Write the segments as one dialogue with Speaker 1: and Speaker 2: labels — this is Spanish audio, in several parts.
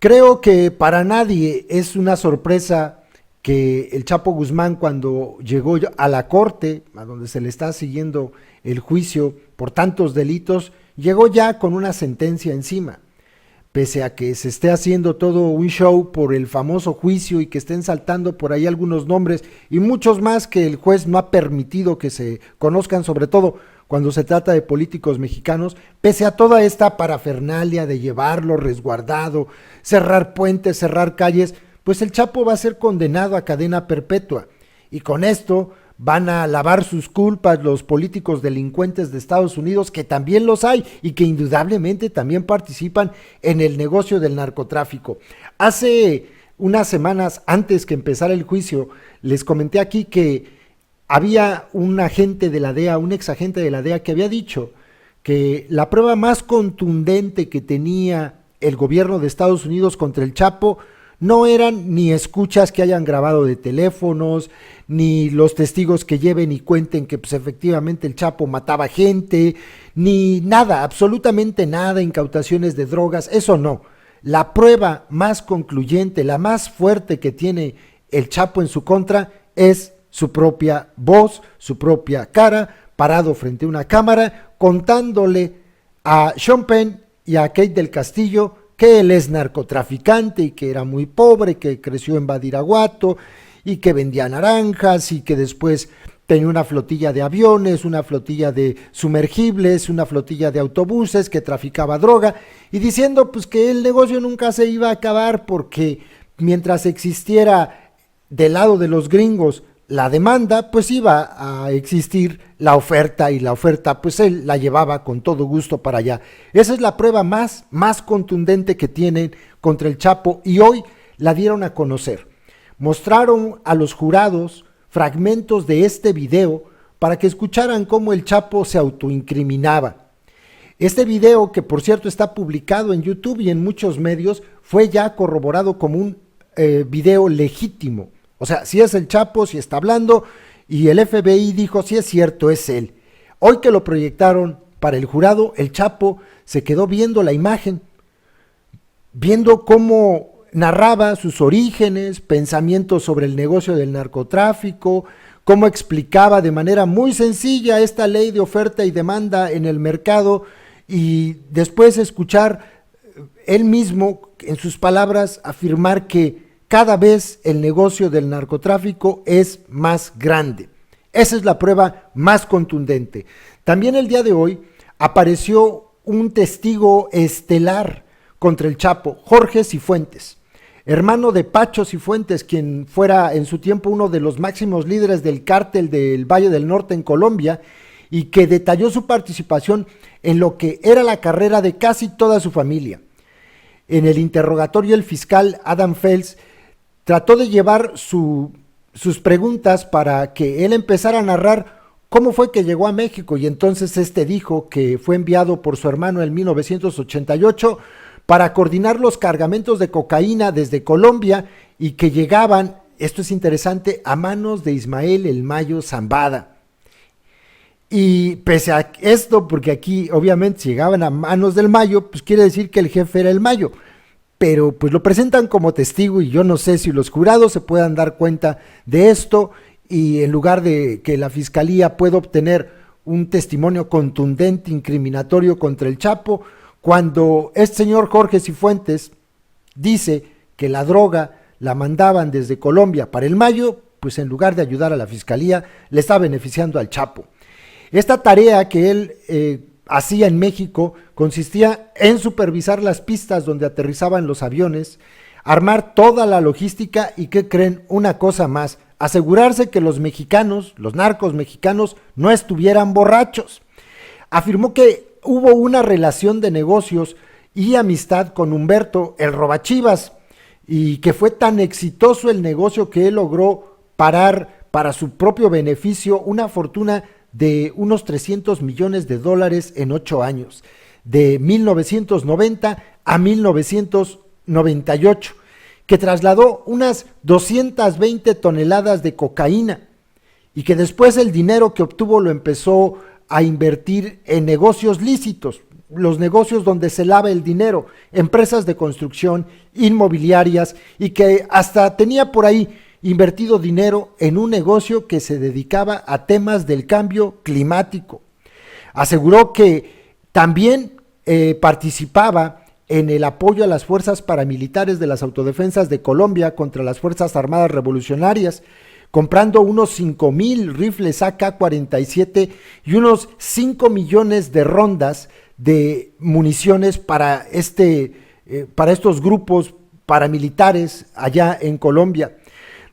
Speaker 1: Creo que para nadie es una sorpresa que el Chapo Guzmán, cuando llegó a la corte, a donde se le está siguiendo el juicio por tantos delitos, llegó ya con una sentencia encima. Pese a que se esté haciendo todo un show por el famoso juicio y que estén saltando por ahí algunos nombres y muchos más que el juez no ha permitido que se conozcan, sobre todo cuando se trata de políticos mexicanos, pese a toda esta parafernalia de llevarlo resguardado, cerrar puentes, cerrar calles, pues el Chapo va a ser condenado a cadena perpetua. Y con esto van a lavar sus culpas los políticos delincuentes de Estados Unidos, que también los hay y que indudablemente también participan en el negocio del narcotráfico. Hace unas semanas, antes que empezara el juicio, les comenté aquí que había un agente de la DEA, un ex agente de la DEA, que había dicho que la prueba más contundente que tenía el gobierno de Estados Unidos contra el Chapo no eran ni escuchas que hayan grabado de teléfonos, ni los testigos que lleven y cuenten que pues efectivamente el Chapo mataba gente, ni nada, absolutamente nada, incautaciones de drogas, eso no. La prueba más concluyente, la más fuerte que tiene el Chapo en su contra es su propia voz, su propia cara, parado frente a una cámara, contándole a Sean Penn y a Kate del Castillo que él es narcotraficante y que era muy pobre, que creció en Badiraguato y que vendía naranjas y que después tenía una flotilla de aviones, una flotilla de sumergibles, una flotilla de autobuses, que traficaba droga, y diciendo pues que el negocio nunca se iba a acabar porque mientras existiera del lado de los gringos la demanda, pues iba a existir la oferta, y la oferta pues él la llevaba con todo gusto para allá. Esa es la prueba más contundente que tienen contra el Chapo, y hoy la dieron a conocer. Mostraron a los jurados fragmentos de este video para que escucharan cómo el Chapo se autoincriminaba. Este video, que por cierto está publicado en YouTube y en muchos medios, fue ya corroborado como un video legítimo. O sea, si es el Chapo, si está hablando, y el FBI dijo, si es cierto, es él. Hoy que lo proyectaron para el jurado, el Chapo se quedó viendo la imagen, viendo cómo narraba sus orígenes, pensamientos sobre el negocio del narcotráfico, cómo explicaba de manera muy sencilla esta ley de oferta y demanda en el mercado, y después escuchar él mismo, en sus palabras, afirmar que cada vez el negocio del narcotráfico es más grande. Esa es la prueba más contundente. También el día de hoy apareció un testigo estelar contra el Chapo, Jorge Cifuentes, hermano de Pacho Cifuentes, quien fuera en su tiempo uno de los máximos líderes del cártel del Valle del Norte en Colombia, y que detalló su participación en lo que era la carrera de casi toda su familia. En el interrogatorio, el fiscal Adam Fels trató de llevar sus preguntas para que él empezara a narrar cómo fue que llegó a México, y entonces este dijo que fue enviado por su hermano en 1988 para coordinar los cargamentos de cocaína desde Colombia, y que llegaban, esto es interesante, a manos de Ismael El Mayo Zambada. Y pese a esto, porque aquí obviamente si llegaban a manos del Mayo, pues quiere decir que el jefe era el Mayo, pero pues lo presentan como testigo, y yo no sé si los jurados se puedan dar cuenta de esto, y en lugar de que la fiscalía pueda obtener un testimonio contundente, incriminatorio contra el Chapo, cuando este señor Jorge Cifuentes dice que la droga la mandaban desde Colombia para el Mayo, pues en lugar de ayudar a la fiscalía, le está beneficiando al Chapo. Esta tarea que él hacía en México consistía en supervisar las pistas donde aterrizaban los aviones, armar toda la logística y, ¿qué creen? Una cosa más, asegurarse que los mexicanos, los narcos mexicanos, no estuvieran borrachos. Afirmó que hubo una relación de negocios y amistad con Humberto, el Robachivas, y que fue tan exitoso el negocio que él logró parar para su propio beneficio una fortuna de unos $300 millones en 8 años, de 1990 a 1998, que trasladó unas 220 toneladas de cocaína, y que después el dinero que obtuvo lo empezó a invertir en negocios lícitos, los negocios donde se lava el dinero, empresas de construcción, inmobiliarias, y que hasta tenía por ahí invertido dinero en un negocio que se dedicaba a temas del cambio climático. Aseguró que también participaba en el apoyo a las fuerzas paramilitares de las autodefensas de Colombia contra las Fuerzas Armadas Revolucionarias, comprando unos 5,000 rifles AK-47 y unos 5 millones de rondas de municiones para estos grupos paramilitares allá en Colombia.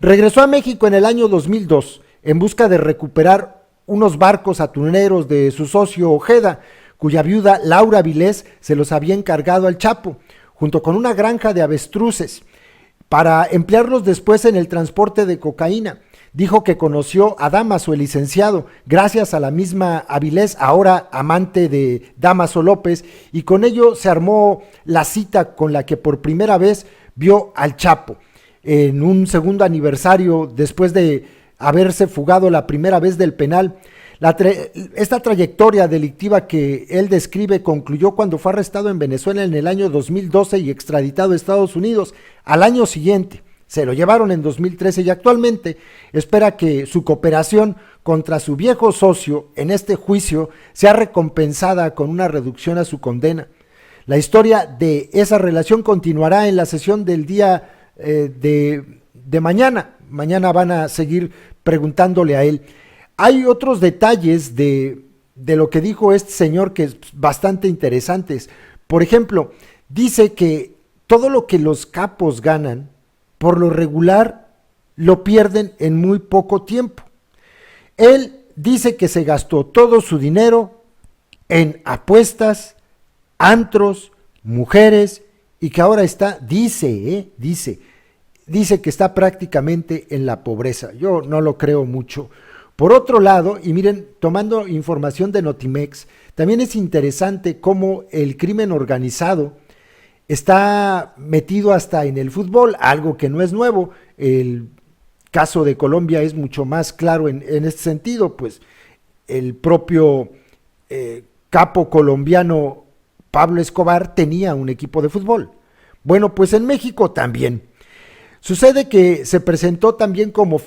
Speaker 1: Regresó a México en el año 2002 en busca de recuperar unos barcos atuneros de su socio Ojeda, cuya viuda Laura Vilés se los había encargado al Chapo, junto con una granja de avestruces, para emplearlos después en el transporte de cocaína. Dijo que conoció a Dámaso, el licenciado, gracias a la misma Avilés, ahora amante de Dámaso López, y con ello se armó la cita con la que por primera vez vio al Chapo, en un segundo aniversario después de haberse fugado la primera vez del penal. Esta trayectoria delictiva que él describe concluyó cuando fue arrestado en Venezuela en el año 2012 y extraditado a Estados Unidos. Al año siguiente se lo llevaron en 2013 y actualmente espera que su cooperación contra su viejo socio en este juicio sea recompensada con una reducción a su condena. La historia de esa relación continuará en la sesión del día de mañana. Mañana van a seguir preguntándole a él. Hay otros detalles de lo que dijo este señor que es bastante interesantes. Por ejemplo, dice que todo lo que los capos ganan, por lo regular, lo pierden en muy poco tiempo. Él dice que se gastó todo su dinero en apuestas, antros, mujeres, y que ahora dice que está prácticamente en la pobreza. Yo no lo creo mucho. Por otro lado, y miren, tomando información de Notimex, también es interesante cómo el crimen organizado está metido hasta en el fútbol, algo que no es nuevo. El caso de Colombia es mucho más claro en este sentido, pues el propio capo colombiano Pablo Escobar tenía un equipo de fútbol. Bueno, pues en México también. Sucede que se presentó también como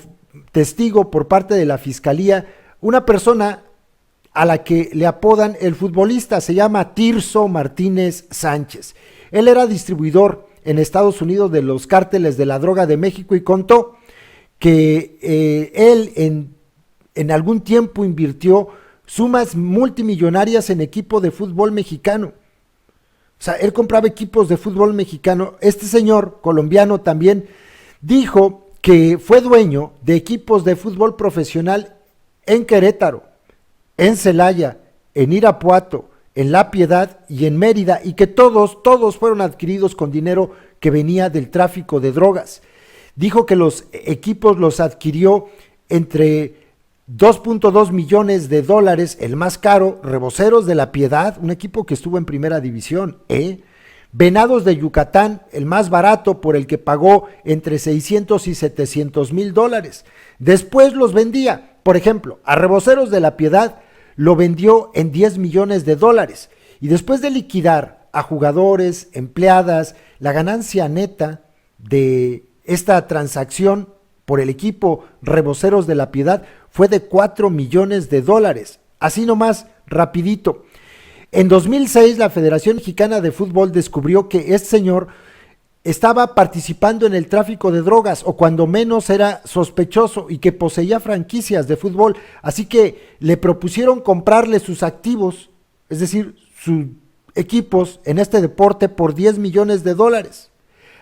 Speaker 1: testigo por parte de la fiscalía una persona a la que le apodan el futbolista, se llama Tirso Martínez Sánchez. Él era distribuidor en Estados Unidos de los cárteles de la droga de México y contó que él en algún tiempo invirtió sumas multimillonarias en equipo de fútbol mexicano. O sea, él compraba equipos de fútbol mexicano. Este señor colombiano también dijo que fue dueño de equipos de fútbol profesional en Querétaro, en Celaya, en Irapuato, en La Piedad y en Mérida, y que todos fueron adquiridos con dinero que venía del tráfico de drogas. Dijo que los equipos los adquirió entre 2.2 millones de dólares, el más caro, Reboceros de La Piedad, un equipo que estuvo en primera división, Venados de Yucatán, el más barato, por el que pagó entre 600 y 700 mil dólares. Después los vendía, por ejemplo, a Reboceros de La Piedad lo vendió en 10 millones de dólares. Y después de liquidar a jugadores, empleadas, la ganancia neta de esta transacción por el equipo Reboceros de La Piedad fue de 4 millones de dólares. Así nomás, rapidito. En 2006, la Federación Mexicana de Fútbol descubrió que este señor estaba participando en el tráfico de drogas, o cuando menos era sospechoso, y que poseía franquicias de fútbol. Así que le propusieron comprarle sus activos, es decir, sus equipos en este deporte, por 10 millones de dólares.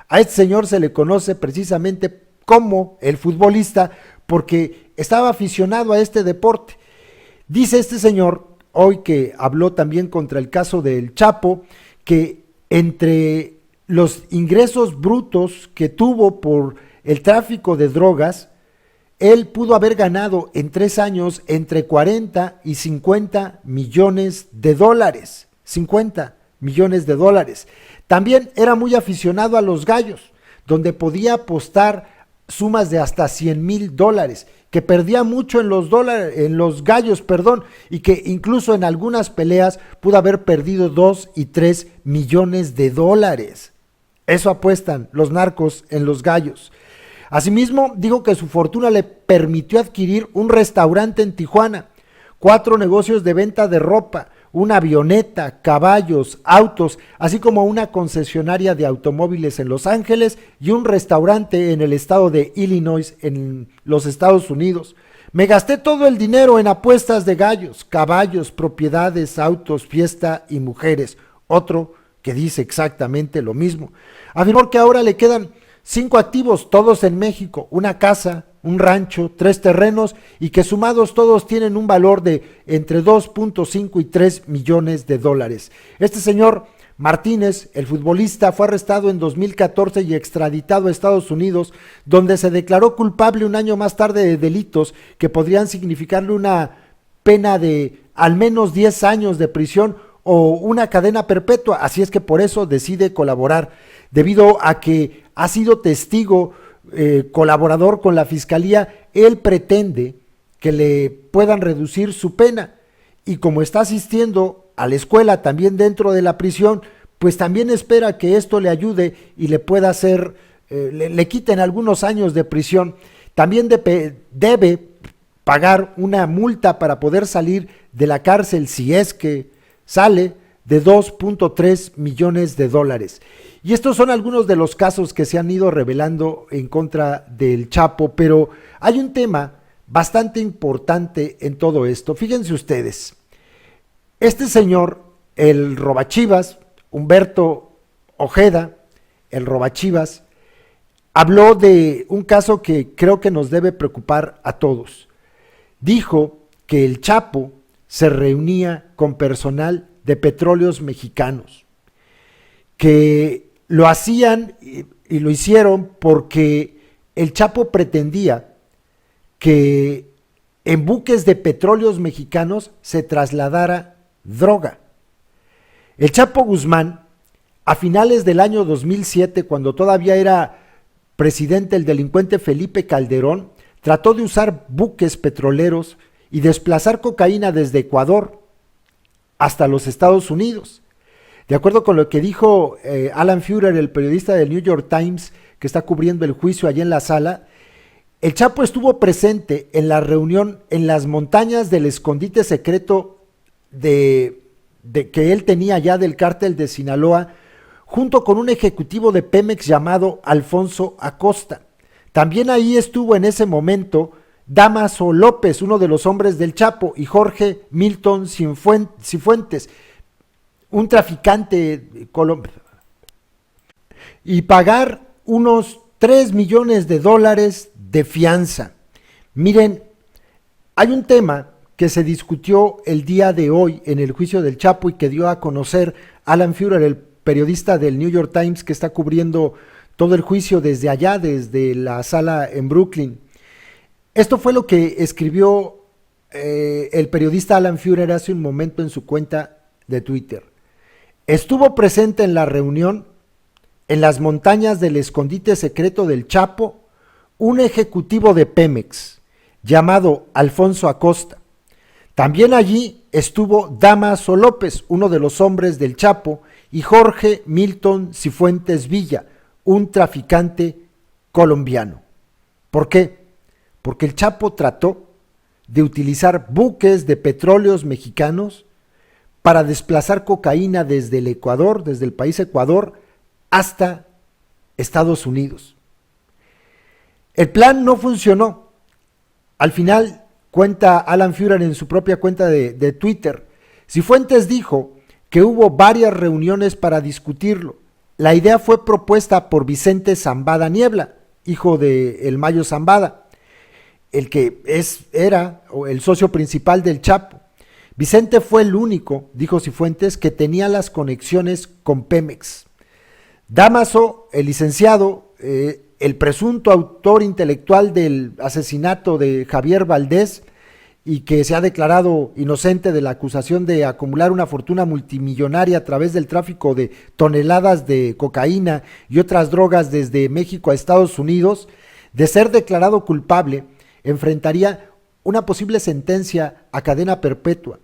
Speaker 1: A este señor se le conoce precisamente como el futbolista porque estaba aficionado a este deporte. Dice este señor, hoy que habló también contra el caso del Chapo, que entre los ingresos brutos que tuvo por el tráfico de drogas, él pudo haber ganado en 3 años entre 40 y 50 millones de dólares. 50 millones de dólares. También era muy aficionado a los gallos, donde podía apostar sumas de hasta 100 mil dólares, que perdía mucho en los gallos, y que incluso en algunas peleas pudo haber perdido 2 y 3 millones de dólares. Eso apuestan los narcos en los gallos. Asimismo, dijo que su fortuna le permitió adquirir un restaurante en Tijuana, 4 negocios de venta de ropa, una avioneta, caballos, autos, así como una concesionaria de automóviles en Los Ángeles y un restaurante en el estado de Illinois, en los Estados Unidos. Me gasté todo el dinero en apuestas de gallos, caballos, propiedades, autos, fiesta y mujeres. Otro que dice exactamente lo mismo. Afirmó que ahora le quedan 5 activos, todos en México, una casa, un rancho, 3 terrenos, y que sumados todos tienen un valor de entre 2.5 y 3 millones de dólares. Este señor Martínez, el futbolista, fue arrestado en 2014 y extraditado a Estados Unidos, donde se declaró culpable un año más tarde de delitos que podrían significarle una pena de al menos 10 años de prisión o una cadena perpetua. Así es que por eso decide colaborar, debido a que ha sido testigo colaborador con la fiscalía. Él pretende que le puedan reducir su pena, y como está asistiendo a la escuela también dentro de la prisión, pues también espera que esto le ayude y le pueda hacer, le quiten algunos años de prisión. También debe pagar una multa para poder salir de la cárcel, si es que sale, de 2.3 millones de dólares. Y estos son algunos de los casos que se han ido revelando en contra del Chapo, pero hay un tema bastante importante en todo esto. Fíjense ustedes, este señor, el robachivas, Humberto Ojeda, el robachivas, habló de un caso que creo que nos debe preocupar a todos. Dijo que el Chapo se reunía con personal de Petróleos Mexicanos, que lo hacían y lo hicieron porque el Chapo pretendía que en buques de Petróleos Mexicanos se trasladara droga. El Chapo Guzmán, a finales del año 2007, cuando todavía era presidente el delincuente Felipe Calderón, trató de usar buques petroleros y desplazar cocaína desde Ecuador hasta los Estados Unidos. De acuerdo con lo que dijo Alan Führer, el periodista del New York Times, que está cubriendo el juicio allí en la sala, el Chapo estuvo presente en la reunión en las montañas del escondite secreto de que él tenía ya del cártel de Sinaloa, junto con un ejecutivo de Pemex llamado Alfonso Acosta. También ahí estuvo en ese momento Damaso López, uno de los hombres del Chapo, y Jorge Milton Cifuentes, un traficante colombiano, y pagar unos 3 millones de dólares de fianza. Miren, hay un tema que se discutió el día de hoy en el juicio del Chapo y que dio a conocer Alan Führer, el periodista del New York Times que está cubriendo todo el juicio desde allá, desde la sala en Brooklyn. Esto fue lo que escribió el periodista Alan Führer hace un momento en su cuenta de Twitter. Estuvo presente en la reunión en las montañas del escondite secreto del Chapo un ejecutivo de Pemex llamado Alfonso Acosta. También allí estuvo Damaso López, uno de los hombres del Chapo, y Jorge Milton Cifuentes Villa, un traficante colombiano. ¿Por qué? Porque el Chapo trató de utilizar buques de Petróleos Mexicanos para desplazar cocaína desde el Ecuador, desde el país Ecuador, hasta Estados Unidos. El plan no funcionó. Al final, cuenta Alan Führer en su propia cuenta de Twitter, Cifuentes dijo que hubo varias reuniones para discutirlo. La idea fue propuesta por Vicente Zambada Niebla, hijo de El Mayo Zambada, el que era el socio principal del Chapo. Vicente fue el único, dijo Cifuentes, que tenía las conexiones con Pemex. Damaso, el licenciado, el presunto autor intelectual del asesinato de Javier Valdés y que se ha declarado inocente de la acusación de acumular una fortuna multimillonaria a través del tráfico de toneladas de cocaína y otras drogas desde México a Estados Unidos, de ser declarado culpable, enfrentaría una posible sentencia a cadena perpetua.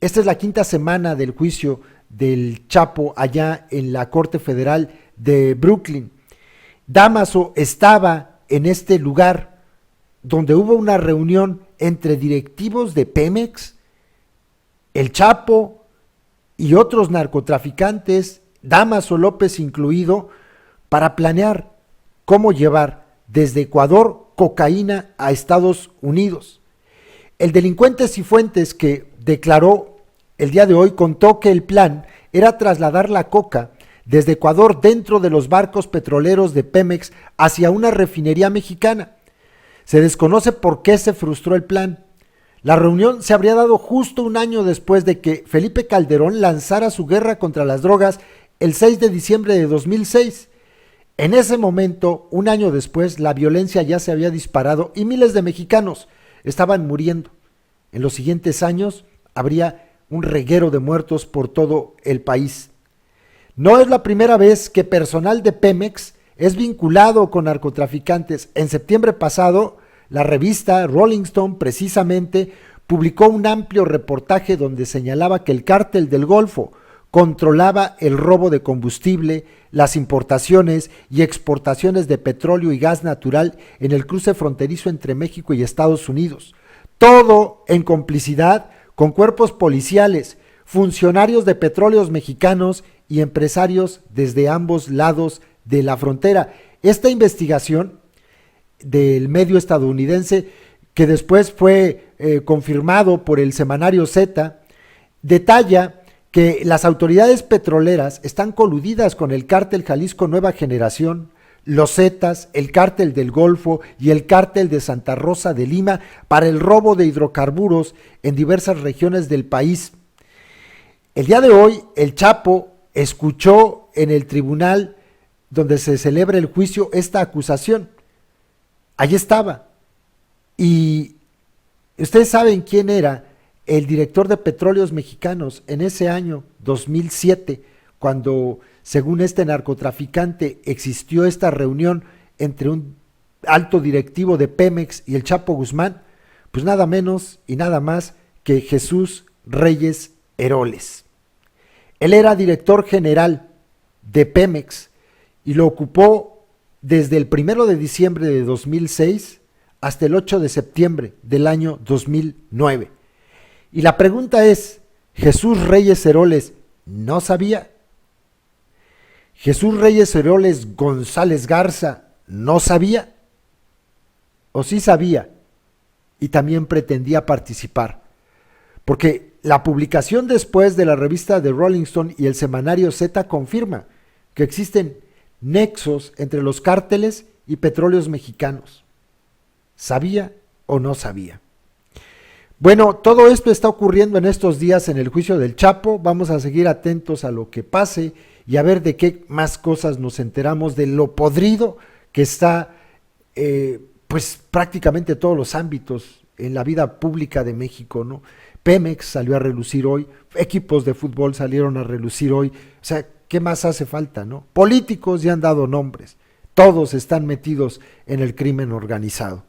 Speaker 1: Esta es la quinta semana del juicio del Chapo allá en la Corte Federal de Brooklyn. Damaso estaba en este lugar donde hubo una reunión entre directivos de Pemex, el Chapo y otros narcotraficantes, Damaso López incluido, para planear cómo llevar desde Ecuador cocaína a Estados Unidos. El delincuente Cifuentes, que declaró el día de hoy, contó que el plan era trasladar la coca desde Ecuador dentro de los barcos petroleros de Pemex hacia una refinería mexicana. Se desconoce por qué se frustró el plan. La reunión se habría dado justo un año después de que Felipe Calderón lanzara su guerra contra las drogas el 6 de diciembre de 2006. En ese momento, un año después, la violencia ya se había disparado y miles de mexicanos estaban muriendo. En los siguientes años habría un reguero de muertos por todo el país. No es la primera vez que personal de Pemex es vinculado con narcotraficantes. En septiembre pasado, la revista Rolling Stone precisamente publicó un amplio reportaje donde señalaba que el cártel del Golfo controlaba el robo de combustible, las importaciones y exportaciones de petróleo y gas natural en el cruce fronterizo entre México y Estados Unidos. Todo en complicidad con cuerpos policiales, funcionarios de petróleos mexicanos y empresarios desde ambos lados de la frontera. Esta investigación del medio estadounidense, que después fue confirmado por el semanario Z, detalla que las autoridades petroleras están coludidas con el cártel Jalisco Nueva Generación, los Zetas, el cártel del Golfo y el cártel de Santa Rosa de Lima para el robo de hidrocarburos en diversas regiones del país. El día de hoy, el Chapo escuchó en el tribunal donde se celebra el juicio esta acusación. Allí estaba. Y ustedes saben quién era el director de Petróleos Mexicanos en ese año 2007, cuando, según este narcotraficante, existió esta reunión entre un alto directivo de Pemex y el Chapo Guzmán. Pues nada menos y nada más que Jesús Reyes Heroles. Él era director general de Pemex y lo ocupó desde el 1 de diciembre de 2006 hasta el 8 de septiembre del año 2009. Y la pregunta es, ¿Jesús Reyes Heroles no sabía? ¿Jesús Reyes Heroles González Garza no sabía? ¿O sí sabía y también pretendía participar? Porque la publicación después de la revista de Rolling Stone y el semanario Z confirma que existen nexos entre los cárteles y petróleos mexicanos. ¿Sabía o no sabía? Bueno, todo esto está ocurriendo en estos días en el juicio del Chapo. Vamos a seguir atentos a lo que pase y a ver de qué más cosas nos enteramos, de lo podrido que está pues prácticamente todos los ámbitos en la vida pública de México, ¿no? Pemex salió a relucir hoy, equipos de fútbol salieron a relucir hoy, o sea, ¿qué más hace falta, no? Políticos ya han dado nombres, todos están metidos en el crimen organizado.